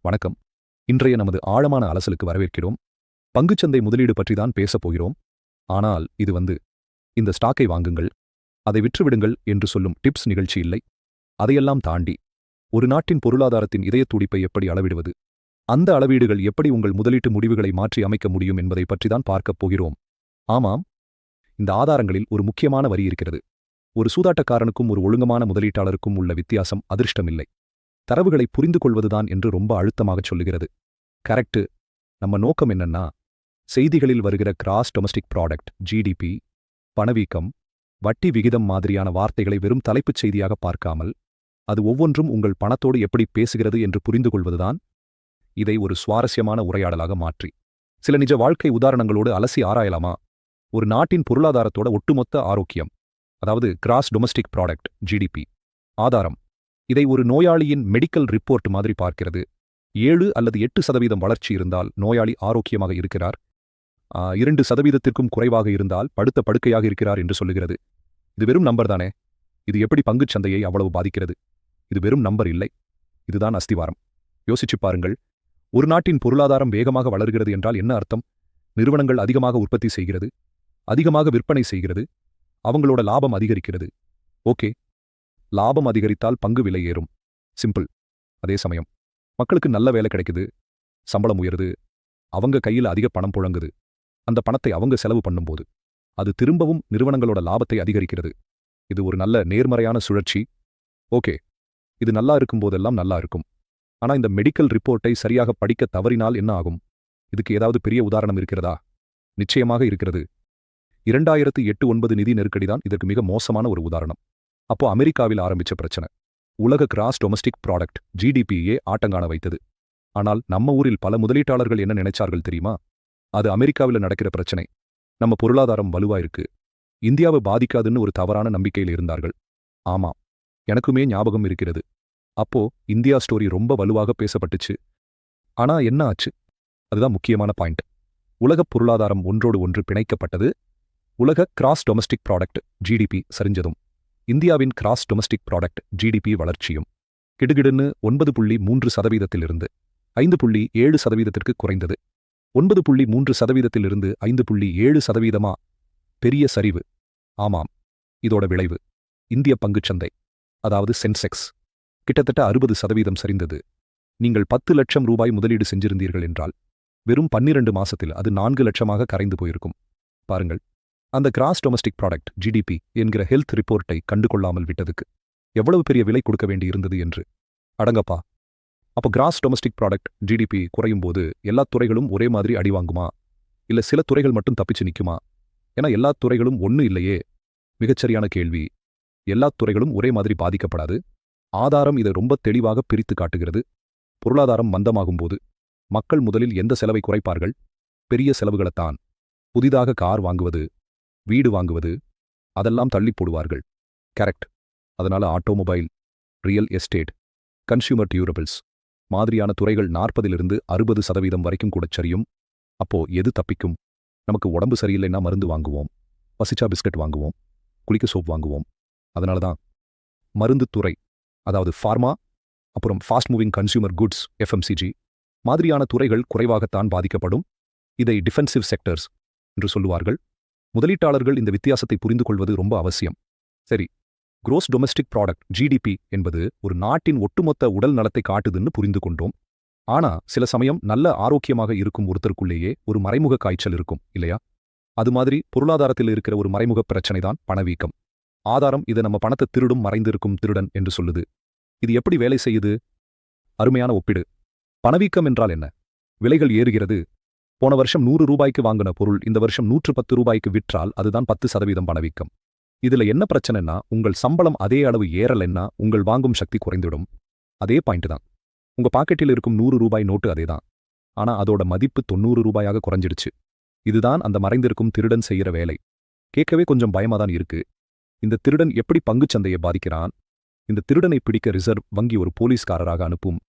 வணக்கம். இன்றைய நமது ஆழமான அலசலுக்கு வரவேற்கிறோம். பங்குச்சந்தை முதலீடு பற்றி தான் பேசப் போகிறோம். ஆனால் இது இந்த ஸ்டாக்கை வாங்குங்கள், அதை விற்றுவிடுங்கள் என்று சொல்லும் டிப்ஸ் நிகழ்ச்சி இல்லை. அதையெல்லாம் தாண்டி ஒரு நாட்டின் பொருளாதாரத்தின் இதயத் துடிப்பை எப்படி அளவிடுவது, அந்த அளவீடுகள் எப்படி உங்கள் முதலீட்டு முடிவுகளை மாற்றி அமைக்க முடியும் என்பதை பற்றி தான் பார்க்கப் போகிறோம். ஆமாம், இந்த ஆதாரங்களில் ஒரு முக்கியமான வரி இருக்கிறது. ஒரு சூதாட்டக்காரனுக்கும் ஒரு ஒழுங்கமான முதலீட்டாளருக்கும் உள்ள வித்தியாசம் அதிர்ஷ்டமில்லை, தரவுகளை புரிந்து கொள்வதுதான் என்று ரொம்ப அழுத்தமாகச் சொல்லுகிறது. கரெக்டு. நம்ம நோக்கம் என்னன்னா, செய்திகளில் வருகிற கிராஸ் டொமஸ்டிக் ப்ராடக்ட் ஜிடிபி, பணவீக்கம், வட்டி விகிதம் மாதிரியான வார்த்தைகளை வெறும் தலைப்புச் செய்தியாக பார்க்காமல், அது ஒவ்வொன்றும் உங்கள் பணத்தோடு எப்படி பேசுகிறது என்று புரிந்து கொள்வதுதான். இதை ஒரு சுவாரஸ்யமான உரையாடலாக மாற்றி சில நிஜ வாழ்க்கை உதாரணங்களோடு அலசி ஆராயலாமா? ஒரு நாட்டின் பொருளாதாரத்தோட ஒட்டுமொத்த ஆரோக்கியம், அதாவது கிராஸ் டொமஸ்டிக் ப்ராடக்ட் ஜிடிபி ஆதாரம், இதை ஒரு நோயாளியின் மெடிக்கல் ரிப்போர்ட் மாதிரி பார்க்கிறது. 7 அல்லது 8% வளர்ச்சி இருந்தால் நோயாளி ஆரோக்கியமாக இருக்கிறார், 2%க்கும் குறைவாக இருந்தால் படுத்த படுக்கையாக இருக்கிறார் என்று சொல்லுகிறது. இது வெறும் நம்பர் தானே? இது எப்படி பங்குச் சந்தையை அவ்வளவு பாதிக்கிறது? இது வெறும் நம்பர் இல்லை, இதுதான் அஸ்திவாரம். யோசிச்சுப் பாருங்கள். ஒரு நாட்டின் பொருளாதாரம் வேகமாக வளர்கிறது என்றால் என்ன அர்த்தம்? நிறுவனங்கள் அதிகமாக உற்பத்தி செய்கிறது, அதிகமாக விற்பனை செய்கிறது, அவங்களோட லாபம் அதிகரிக்கிறது. ஓகே, லாபம் அதிகரித்தால் பங்கு விலை ஏறும், சிம்பிள். அதே சமயம் மக்களுக்கு நல்ல வேலை கிடைக்குது, சம்பளம் உயருது, அவங்க கையில் அதிக பணம் புழங்குது. அந்த பணத்தை அவங்க செலவு பண்ணும்போது அது திரும்பவும் நிறுவனங்களோட லாபத்தை அதிகரிக்கிறது. இது ஒரு நல்ல நேர்மறையான சுழற்சி. ஓகே, இது நல்லா இருக்கும்போதெல்லாம் நல்லா இருக்கும். ஆனா இந்த மெடிக்கல் ரிப்போர்ட்டை சரியாக படிக்க தவறினால் என்ன ஆகும்? இதுக்கு ஏதாவது பெரிய உதாரணம் இருக்கிறதா? நிச்சயமாக இருக்கிறது. 2008-9 நிதி நெருக்கடிதான் இதற்கு மிக மோசமான ஒரு உதாரணம். அப்போ அமெரிக்காவில் ஆரம்பிச்ச பிரச்சனை உலக கிராஸ் டொமஸ்டிக் ப்ராடக்ட் ஜிடிபியே ஆட்டங்காண வைத்தது. ஆனால் நம்ம ஊரில் பல முதலீட்டாளர்கள் என்ன நினைச்சார்கள் தெரியுமா? அது அமெரிக்காவில் நடக்கிற பிரச்சனை, நம்ம பொருளாதாரம் வலுவா இருக்கு, இந்தியாவை பாதிக்காதுன்னு ஒரு தவறான நம்பிக்கையில் இருந்தார்கள். ஆமா, எனக்குமே ஞாபகம் இருக்கிறது. அப்போ இந்தியா ஸ்டோரி ரொம்ப வலுவாக பேசப்பட்டுச்சு. ஆனா என்ன ஆச்சு? அதுதான் முக்கியமான பாயிண்ட். உலகப் பொருளாதாரம் ஒன்றோடு ஒன்று பிணைக்கப்பட்டது. உலக கிராஸ் டொமஸ்டிக் ப்ராடக்ட் ஜிடிபி சரிஞ்சதும் இந்தியாவின் கிராஸ் டொமஸ்டிக் ப்ராடக்ட் ஜிடிபி வளர்ச்சியும் கிடுகிடுன்னு 9.3%இலிருந்து 5.7%க்கு குறைந்தது. 9.3%இலிருந்து 5.7%. பெரிய சரிவு. ஆமாம், இதோட விளைவு இந்திய பங்குச்சந்தை, அதாவது சென்செக்ஸ், கிட்டத்தட்ட 60% சரிந்தது. நீங்கள் 10 லட்சம் ரூபாய் முதலீடு செஞ்சிருந்தீர்கள் என்றால் வெறும் 12 மாசத்தில் அது 4 லட்சமாக கரைந்து போயிருக்கும். பாருங்கள், அந்த கிராஸ் டொமஸ்டிக் ப்ராடக்ட் ஜிடிபி என்கிற ஹெல்த் ரிப்போர்ட்டை கண்டுகொள்ளாமல் விட்டதுக்கு எவ்வளவு பெரிய விலை கொடுக்க வேண்டியிருந்தது என்று. அடங்கப்பா. அப்போ கிராஸ் டொமஸ்டிக் ப்ராடக்ட் ஜிடிபி குறையும் போது எல்லா துறைகளும் ஒரே மாதிரி அடி வாங்குமா, இல்ல சில துறைகள் மட்டும் தப்பிச்சு நிற்குமா? ஏன்னா எல்லா துறைகளும் ஒண்ணு இல்லையே. மிகச்சரியான கேள்வி. எல்லா துறைகளும் ஒரே மாதிரி பாதிக்கப்படாது. ஆதாரம் இதை ரொம்ப தெளிவாக பிரித்து காட்டுகிறது. பொருளாதாரம் மந்தமாகும்போது மக்கள் முதலில் எந்த செலவை குறைப்பார்கள்? பெரிய செலவுகளைத்தான். புதிதாக கார் வாங்குவது, வீடு வாங்குவது, அதெல்லாம் தள்ளி போடுவார்கள். கரெக்ட். அதனால automobile, real estate, consumer durables மாதிரியான துறைகள் 40-60% வரைக்கும் கூட சரியும். அப்போ எது தப்பிக்கும்? நமக்கு உடம்பு சரியில்லைன்னா மருந்து வாங்குவோம், பசிச்சா பிஸ்கட் வாங்குவோம், குளிக்க சோப் வாங்குவோம். அதனால தான் மருந்து துறை, அதாவது ஃபார்மா, அப்புறம் fast moving consumer goods FMCG மாதிரியான துறைகள் குறைவாகத்தான் பாதிக்கப்படும். இதை டிஃபென்சிவ் செக்டர்ஸ் என்று சொல்லுவார்கள். முதலீட்டாளர்கள் இந்த வித்தியாசத்தை புரிந்து கொள்வது ரொம்ப அவசியம். சரி, குரோஸ் டொமஸ்டிக் ப்ராடக்ட் ஜிடிபி என்பது ஒரு நாட்டின் ஒட்டுமொத்த உடல் நலத்தை காட்டுதுன்னு புரிந்து கொண்டோம். ஆனா சில சமயம் நல்ல ஆரோக்கியமாக இருக்கும் ஒருத்தருக்குள்ளேயே ஒரு மறைமுக காய்ச்சல் இருக்கும் இல்லையா? அது மாதிரி பொருளாதாரத்தில் இருக்கிற ஒரு மறைமுக பிரச்சனை தான் பணவீக்கம். ஆதாரம் இதை நம்ம பணத்தை திருடும் மறைந்திருக்கும் திருடன் என்று சொல்லுது. இது எப்படி வேலை செய்யுது? அருமையான ஒப்பிடு. பணவீக்கம் என்றால் என்ன? விலைகள் ஏறுகிறது. போன வருஷம் 100 ரூபாய்க்கு வாங்கின பொருள் இந்த வருஷம் 110 ரூபாய்க்கு விற்றால் அதுதான் 10% பணவீக்கம். இதுல என்ன பிரச்சனைன்னா, உங்கள் சம்பளம் அதே அளவு ஏறலைன்னா உங்கள் வாங்கும் சக்தி குறைந்துடும். அதே பாயிண்ட் தான். உங்க பாக்கெட்டில் இருக்கும் 100 ரூபாய் நோட்டு அதேதான், ஆனா அதோட மதிப்பு 90 ரூபாயாக குறைஞ்சிடுச்சு. இதுதான் அந்த மறைந்திருக்கும் திருடன் செய்யற வேலை. கேட்கவே கொஞ்சம் பயமாதான் இருக்கு. இந்த திருடன் எப்படி பங்குச்சந்தையை பாதிக்கிறான்? இந்த திருடனை பிடிக்க ரிசர்வ் வங்கி ஒரு போலீஸ்காரராக அனுப்பும்.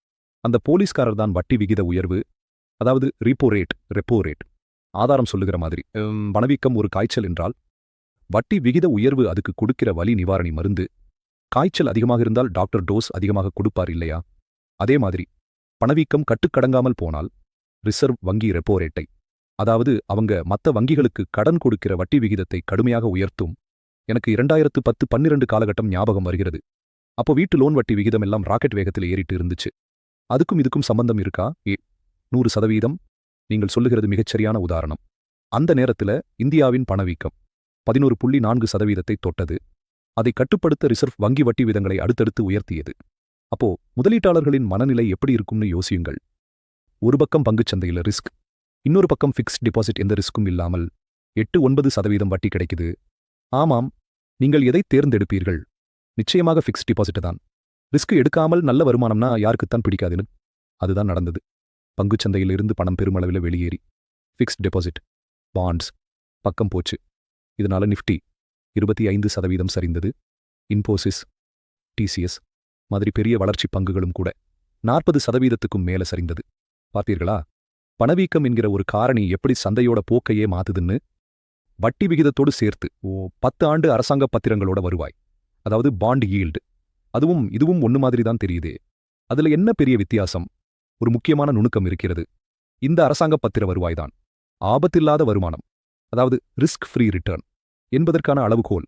அந்த போலீஸ்காரர் தான் வட்டி விகித உயர்வு, அதாவது ரெப்போ ரேட். ஆதாரம் சொல்லுகிற மாதிரி பணவீக்கம் ஒரு காய்ச்சல் என்றால் வட்டி விகித உயர்வு அதுக்கு கொடுக்கிற வலி நிவாரணி மருந்து. காய்ச்சல் அதிகமாக இருந்தால் டாக்டர் டோஸ் அதிகமாக கொடுப்பார் இல்லையா? அதே மாதிரி பணவீக்கம் கட்டுக்கடங்காமல் போனால் ரிசர்வ் வங்கி ரெப்போ ரேட்டை, அதாவது அவங்க மத்த வங்கிகளுக்கு கடன் கொடுக்கிற வட்டி விகிதத்தை கடுமையாக உயர்த்தும். எனக்கு 2010-12 காலகட்டம் ஞாபகம் வருகிறது. அப்போ வீட்டு லோன் வட்டி விகிதம் எல்லாம் ராக்கெட் வேகத்தில் ஏறிட்டு இருந்துச்சு. அதுக்கும் இதுக்கும் சம்பந்தம் இருக்கா? 100%. நீங்கள் சொல்லுகிறது மிகச்சரியான உதாரணம். அந்த நேரத்துல இந்தியாவின் பணவீக்கம் 11.4% தொட்டது. அதை கட்டுப்படுத்த ரிசர்வ் வங்கி வட்டி விதங்களை அடுத்தடுத்து உயர்த்தியது. அப்போ முதலீட்டாளர்களின் மனநிலை எப்படி இருக்கும்னு யோசியுங்கள். ஒரு பக்கம் பங்குச்சந்தையில் ரிஸ்க், இன்னொரு பக்கம் ஃபிக்ஸ்ட் டிபாசிட், எந்த ரிஸ்க்கும் இல்லாமல் 8-9% வட்டி கிடைக்குது. ஆமாம், நீங்கள் எதை தேர்ந்தெடுப்பீர்கள்? நிச்சயமாக ஃபிக்ஸ்ட் டிபாசிட் தான். ரிஸ்க் எடுக்காமல் நல்ல வருமானம்னா யாருக்குத்தான் பிடிக்காதுன்னு? அதுதான் நடந்தது. பங்குச்சந்தையிலிருந்து பணம் பெருமளவில் வெளியேறி ஃபிக்ஸ்ட் டெபாசிட், பாண்ட்ஸ் பக்கம் போச்சு. இதனால நிஃப்டி 25% சரிந்தது. இன்போசிஸ், டிசிஎஸ் மாதிரி பெரிய வளர்ச்சி பங்குகளும் கூட 40%க்கும் மேல சரிந்தது. பார்த்தீர்களா? பணவீக்கம் என்கிற ஒரு காரணி எப்படி சந்தையோட போக்கையே மாத்துதுன்னு. வட்டி விகிதத்தோடு சேர்த்து 10 ஆண்டு அரசாங்க பத்திரங்களோட வருவாய், அதாவது பாண்ட் ஈல்டு, அதுவும் இதுவும் ஒன்று மாதிரி தான் தெரியுதே. அதுல என்ன பெரிய வித்தியாசம்? ஒரு முக்கியமான நுணுக்கம் இருக்கிறது. இந்த அரசாங்க பத்திர வருவாய்தான் ஆபத்தில்லாத வருமானம், அதாவது ரிஸ்க் ஃப்ரீ ரிட்டர்ன் என்பதற்கான அளவுகோல்.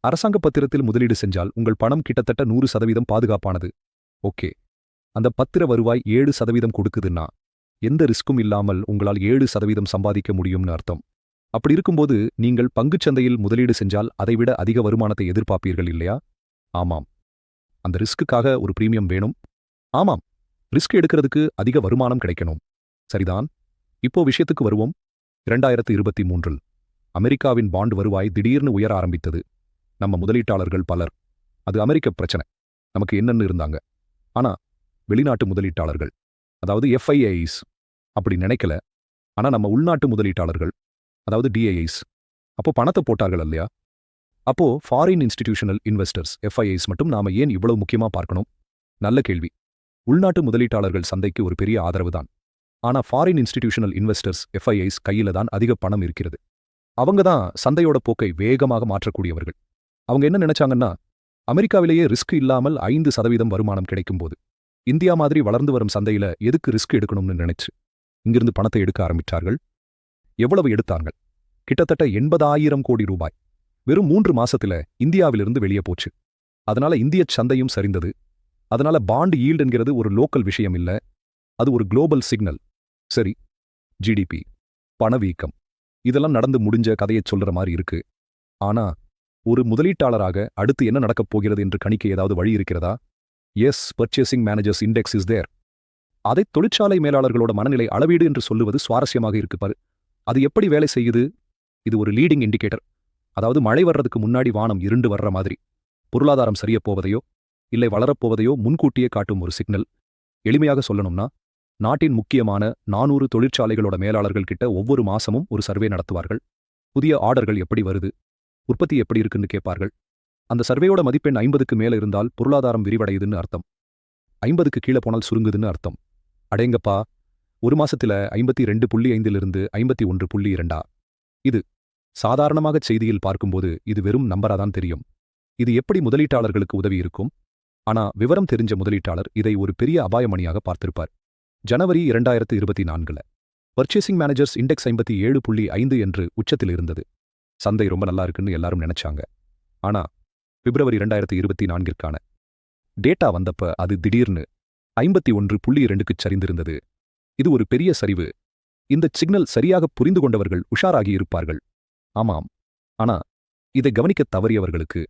அரசாங்க பத்திரத்தில் முதலீடு செஞ்சால் உங்கள் பணம் கிட்டத்தட்ட 100% பாதுகாப்பானது. ஓகே, அந்த பத்திர வருவாய் 7% கொடுக்குதுன்னா எந்த ரிஸ்க்கும் இல்லாமல் உங்களால் 7% சம்பாதிக்க முடியும்னு அர்த்தம். அப்படி இருக்கும்போது நீங்கள் பங்குச்சந்தையில் முதலீடு செஞ்சால் அதைவிட அதிக வருமானத்தை எதிர்பார்ப்பீர்கள் இல்லையா? ஆமாம். அந்த ரிஸ்க்குக்காக ஒரு பிரீமியம் வேணும். ஆமாம், ரிஸ்க் எடுக்கிறதுக்கு அதிக வருமானம் கிடைக்கணும். சரிதான். இப்போ விஷயத்துக்கு வருவோம். 2023 அமெரிக்காவின் பாண்ட் வருவாய் திடீர்னு உயர ஆரம்பித்தது. நம்ம முதலீட்டாளர்கள் பலர், அது அமெரிக்க பிரச்சனை, நமக்கு என்னன்னு இருந்தாங்க. ஆனா வெளிநாட்டு முதலீட்டாளர்கள், அதாவது FIIs அப்படி நினைக்கல. ஆனா நம்ம உள்நாட்டு முதலீட்டாளர்கள், அதாவது DIIs அப்போ பணத்தை போட்டார்கள் இல்லையா? அப்போ ஃபாரின் இன்ஸ்டிடியூஷனல் இன்வெஸ்டர்ஸ் FIIs மட்டும் நாம ஏன் இவ்வளவு முக்கியமா பார்க்கணும்? நல்ல கேள்வி. உள்நாட்டு முதலீட்டாளர்கள் சந்தைக்கு ஒரு பெரிய ஆதரவு தான். ஆனா ஃபாரின் இன்ஸ்டிடியூஷனல் இன்வெஸ்டர்ஸ் FIIs கையில தான் அதிக பணம் இருக்கிறது. அவங்க தான் சந்தையோட போக்கை வேகமாக மாற்றக்கூடியவர்கள். அவங்க என்ன நினைச்சாங்கன்னா, அமெரிக்காவிலேயே ரிஸ்க் இல்லாமல் 5% வருமானம் கிடைக்கும்போது இந்தியா மாதிரி வளர்ந்து வரும் சந்தையில எதுக்கு ரிஸ்க் எடுக்கணும்னு நினைச்சு இங்கிருந்து பணத்தை எடுக்க ஆரம்பித்தார்கள். எவ்வளவு எடுத்தார்கள்? கிட்டத்தட்ட 80,000 கோடி ரூபாய் வெறும் 3 மாசத்துல இந்தியாவிலிருந்து வெளியே போச்சு. அதனால இந்திய சந்தையும் சரிந்தது. அதனால பாண்ட் ஈல்டு என்கிறது ஒரு லோக்கல் விஷயம் இல்ல, அது ஒரு குளோபல் சிக்னல். சரி, GDP, பணவீக்கம் இதெல்லாம் நடந்து முடிஞ்ச கதையைச் சொல்ற மாதிரி இருக்கு. ஆனா ஒரு முதலீட்டாளராக அடுத்து என்ன நடக்கப் போகிறது என்று கணிக்க ஏதாவது வழி இருக்கிறதா? Yes, purchasing managers index is there. அதை தொழிற்சாலை மேலாளர்களோட மனநிலை அளவீடு என்று சொல்லுவது சுவாரஸ்யமாக இருக்கு பாரு. அது எப்படி வேலை செய்யுது? இது ஒரு லீடிங் இண்டிகேட்டர், அதாவது மழை வர்றதுக்கு முன்னாடி வானம் இருண்டு வர்ற மாதிரி. பொருளாதாரம் சரியப் போவதையோ இல்லை வளரப்போவதையோ முன்கூட்டியே காட்டும் ஒரு சிக்னல். எளிமையாக சொல்லணும்னா, நாட்டின் முக்கியமான 400 தொழிற்சாலைகளோட மேலாளர்கள் கிட்ட ஒவ்வொரு மாசமும் ஒரு சர்வே நடத்துவார்கள். புதிய ஆர்டர்கள் எப்படி வருது, உற்பத்தி எப்படி இருக்குன்னு கேட்பார்கள். அந்த சர்வேயோட மதிப்பெண் 50க்கு மேல இருந்தால் பொருளாதாரம் விரிவடையுதுன்னு அர்த்தம். 50க்கு கீழே போனால் சுருங்குதுன்னு அர்த்தம். அடேங்கப்பா, ஒரு மாசத்துல 52.5 51.2. இது சாதாரணமாக செய்தியில் பார்க்கும்போது இது வெறும் நம்பராதான் தெரியும். இது எப்படி முதலீட்டாளர்களுக்கு உதவி இருக்கும்? ஆனா விவரம் தெரிஞ்ச முதலீட்டாளர் இதை ஒரு பெரிய அபாயமணியாக பார்த்திருப்பார். ஜனவரி 2024 பர்ச்சேசிங் மேனேஜர்ஸ் இண்டெக்ஸ் 57.5 என்று உச்சத்தில் இருந்தது. சந்தை ரொம்ப நல்லா இருக்குன்னு எல்லாரும் நினைச்சாங்க. ஆனா பிப்ரவரி 2024ற்கான டேட்டா வந்தப்ப அது திடீர்னு 51.2க்கு சரிந்திருந்தது. இது ஒரு பெரிய சரிவு. இந்த சிக்னல் சரியாக புரிந்து கொண்டவர்கள் உஷாராகி இருப்பார்கள். ஆமாம், ஆனா இதை கவனிக்க தவறியவர்களுக்கு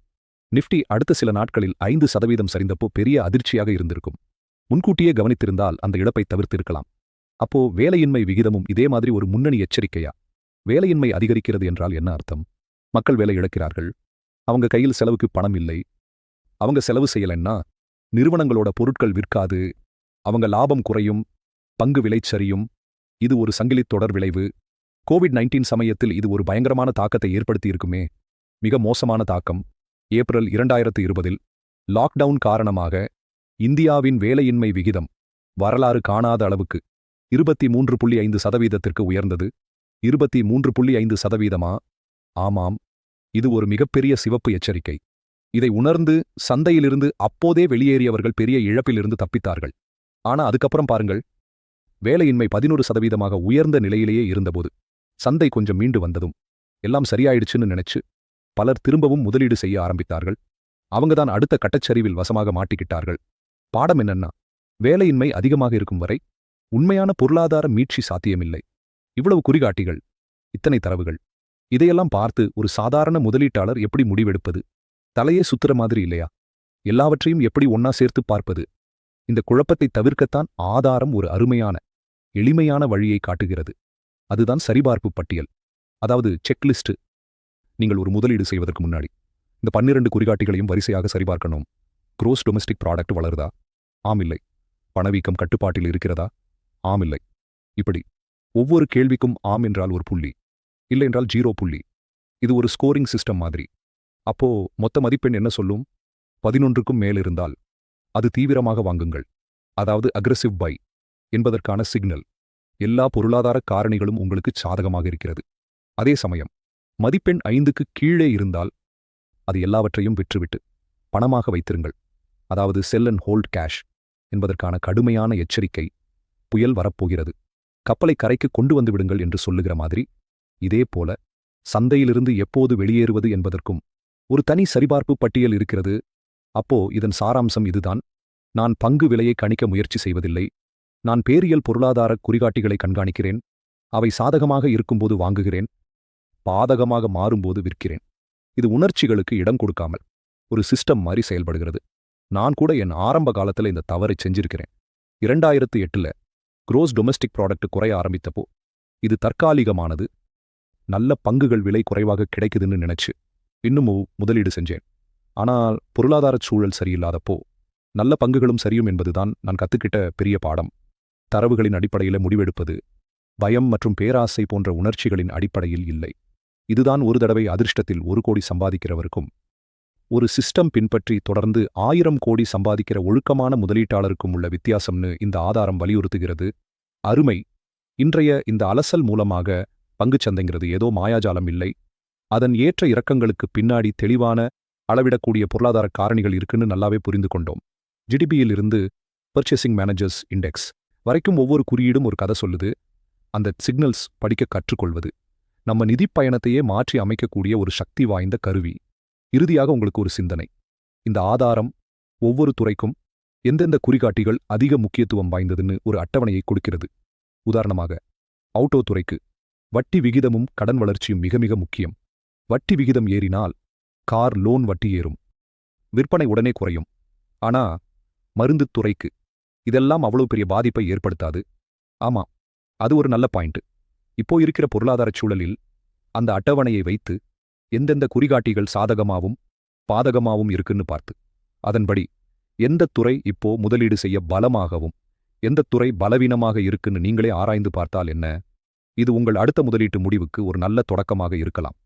நிஃப்டி அடுத்த சில நாட்களில் 5% சரிந்தப்போ பெரிய அதிர்ச்சியாக இருந்திருக்கும். முன்கூட்டியே கவனித்திருந்தால் அந்த இழப்பை தவிர்த்திருக்கலாம். அப்போ வேலையின்மை விகிதமும் இதே மாதிரி ஒரு முன்னணி எச்சரிக்கையா? வேலையின்மை அதிகரிக்கிறது என்றால் என்ன அர்த்தம்? மக்கள் வேலை இழக்கிறார்கள். அவங்க கையில் செலவுக்கு பணம் இல்லை. அவங்க செலவு செய்யலைன்னா நிறுவனங்களோட பொருட்கள் விற்காது. அவங்க லாபம் குறையும், பங்கு விலை சரியும். இது ஒரு சங்கிலித் தொடர் விளைவு. COVID-19 சமயத்தில் இது ஒரு பயங்கரமான தாக்கத்தை ஏற்படுத்தி இருக்குமே. மிக மோசமான தாக்கம். ஏப்ரல் 2020 லாக்டவுன் காரணமாக இந்தியாவின் வேலையின்மை விகிதம் வரலாறு காணாத அளவுக்கு 23.5%க்கு உயர்ந்தது. 23.5%? ஆமாம், இது ஒரு மிகப்பெரிய சிவப்பு எச்சரிக்கை. இதை உணர்ந்து சந்தையிலிருந்து அப்போதே வெளியேறியவர்கள் பெரிய இழப்பிலிருந்து தப்பித்தார்கள். ஆனா அதுக்கப்புறம் பாருங்கள், வேலையின்மை 11% உயர்ந்த நிலையிலேயே இருந்தபோது, சந்தை கொஞ்சம் மீண்டு வந்ததும், எல்லாம் சரியாயிடுச்சுன்னு நினைச்சு பலர் திரும்பவும் முதலீடு செய்ய ஆரம்பித்தார்கள். அவங்க தான் அடுத்த கட்டச்சரிவில் வசமாக மாட்டிக்கிட்டார்கள். பாடம் என்னன்னா, வேலையின்மை அதிகமாக இருக்கும் வரை உண்மையான பொருளாதார மீட்சி சாத்தியமில்லை. இவ்வளவு குறிகாட்டிகள், இத்தனை தரவுகள், இதையெல்லாம் பார்த்து ஒரு சாதாரண முதலீட்டாளர் எப்படி முடிவெடுப்பது? தலையே சுத்துற மாதிரி இல்லையா? எல்லாவற்றையும் எப்படி ஒன்னா சேர்த்து பார்ப்பது? இந்த குழப்பத்தை தவிர்க்கத்தான் ஆதாரம் ஒரு அருமையான, எளிமையான வழியை காட்டுகிறது. அதுதான் சரிபார்ப்பு பட்டியல், அதாவது செக்லிஸ்ட். நீங்கள் ஒரு முதலீடு செய்வதற்கு முன்னாடி இந்த 12 குறிகாட்டிகளையும் வரிசையாக சரிபார்க்கணும். gross domestic product வளருதா? ஆமில்லை. பணவீக்கம் கட்டுப்பாட்டில் இருக்கிறதா? ஆமில்லை. இப்படி ஒவ்வொரு கேள்விக்கும் ஆம் என்றால் ஒரு புள்ளி, இல்லை என்றால் 0 புள்ளி. இது ஒரு ஸ்கோரிங் சிஸ்டம் மாதிரி. அப்போ மொத்த மதிப்பெண் என்ன சொல்லும்? 11க்கும் மேல் இருந்தால் அது தீவிரமாக வாங்குங்கள், அதாவது அக்ரெசிவ் பை என்பதற்கான சிக்னல். எல்லா பொருளாதார காரணிகளும் உங்களுக்கு சாதகமாக இருக்கிறது. அதே சமயம் மதிப்பெண் 5க்கு கீழே இருந்தால் அது எல்லாவற்றையும் விற்றுவிட்டு பணமாக வைத்திருங்கள், அதாவது செல் அண்ட் ஹோல்ட் கேஷ் என்பதற்கான கடுமையான எச்சரிக்கை. புயல் வரப்போகிறது, கப்பலை கரைக்கு கொண்டு வந்து விடுங்கள் என்று சொல்லுகிற மாதிரி. இதே போல சந்தையிலிருந்து எப்போது வெளியேறுவது என்பதற்கும் ஒரு தனி சரிபார்ப்பு பட்டியல் இருக்கிறது. அப்போ இதன் சாராம்சம் இதுதான்: நான் பங்கு விலையை கணிக்க முயற்சி செய்வதில்லை. நான் பேரியல் பொருளாதார குறிகாட்டிகளை கண்காணிக்கிறேன். அவை சாதகமாக இருக்கும்போது வாங்குகிறேன், பாதகமாக மாறும்போது விற்கிறேன். இது உணர்ச்சிகளுக்கு இடம் கொடுக்காமல் ஒரு சிஸ்டம் மாதிரி செயல்படுகிறது. நான் கூட என் ஆரம்ப காலத்தில் இந்த தவறை செஞ்சிருக்கிறேன். 2008ல் gross domestic product குறைய ஆரம்பித்தப்போ இது தற்காலிகமானது, நல்ல பங்குகள் விலை குறைவாக கிடைக்குதுன்னு நினைச்சு இன்னும் முதலீடு செஞ்சேன். ஆனால் பொருளாதார சூழல் சரியில்லாதப்போ நல்ல பங்குகளும் சரியும் என்பதுதான் நான் கத்துக்கிட்ட பெரிய பாடம். தரவுகளின் அடிப்படையில் முடிவெடுப்பது, பயம் மற்றும் பேராசை போன்ற உணர்ச்சிகளின் அடிப்படையில் இல்லை. இதுதான் ஒரு தடவை அதிர்ஷ்டத்தில் 1 கோடி சம்பாதிக்கிறவருக்கும் ஒரு சிஸ்டம் பின்பற்றி தொடர்ந்து 1000 கோடி சம்பாதிக்கிற ஒழுக்கமான முதலீட்டாளருக்கும் உள்ள வித்தியாசம்னு இந்த ஆதாரம் வலியுறுத்துகிறது. அருமை. இன்றைய இந்த அலசல் மூலமாக பங்குச்சந்தைங்கிறது ஏதோ மாயாஜாலம் இல்லை. அதன் ஏற்ற இறக்கங்களுக்கு பின்னாடி தெளிவான, அளவிடக்கூடிய பொருளாதார காரணிகள் இருக்குன்னு நல்லாவே புரிந்து கொண்டோம். ஜிடிபியில் இருந்து பர்ச்சேசிங் மேனேஜர்ஸ் இண்டெக்ஸ் வரைக்கும் ஒவ்வொரு குறியீடும் ஒரு கதை சொல்லுது. அந்த சிக்னல்ஸ் படிக்க கற்றுக்கொள்வது நம்ம நிதி பயணத்தையே மாற்றி அமைக்கக்கூடிய ஒரு சக்தி வாய்ந்த கருவி. இறுதியாக உங்களுக்கு ஒரு சிந்தனை. இந்த ஆதாரம் ஒவ்வொரு துறைக்கும் எந்தெந்த குறிகாட்டிகள் அதிக முக்கியத்துவம் வாய்ந்ததுன்னு ஒரு அட்டவணையை கொடுக்கிறது. உதாரணமாக, ஆட்டோ துறைக்கு வட்டி விகிதமும் கடன் வளர்ச்சியும் மிக மிக முக்கியம். வட்டி விகிதம் ஏறினால் கார் லோன் வட்டி ஏறும், விற்பனை உடனே குறையும். ஆனா மருந்து துறைக்கு இதெல்லாம் அவ்வளவு பெரிய பாதிப்பை ஏற்படுத்தாது. ஆமா, அது ஒரு நல்ல பாயிண்ட். இப்போ இருக்கிற பொருளாதார சூழலில் அந்த அட்டவணையை வைத்து எந்தெந்த குறிகாட்டிகள் சாதகமாவும் பாதகமாவும் இருக்குன்னு பார்த்து, அதன்படி எந்த துறை இப்போ முதலீடு செய்ய பலமாகவும் எந்த துறை பலவீனமாக இருக்குன்னு நீங்களே ஆராய்ந்து பார்த்தால் என்ன? இது உங்கள் அடுத்த முதலீட்டு முடிவுக்கு ஒரு நல்ல தொடக்கமாக இருக்கலாம்.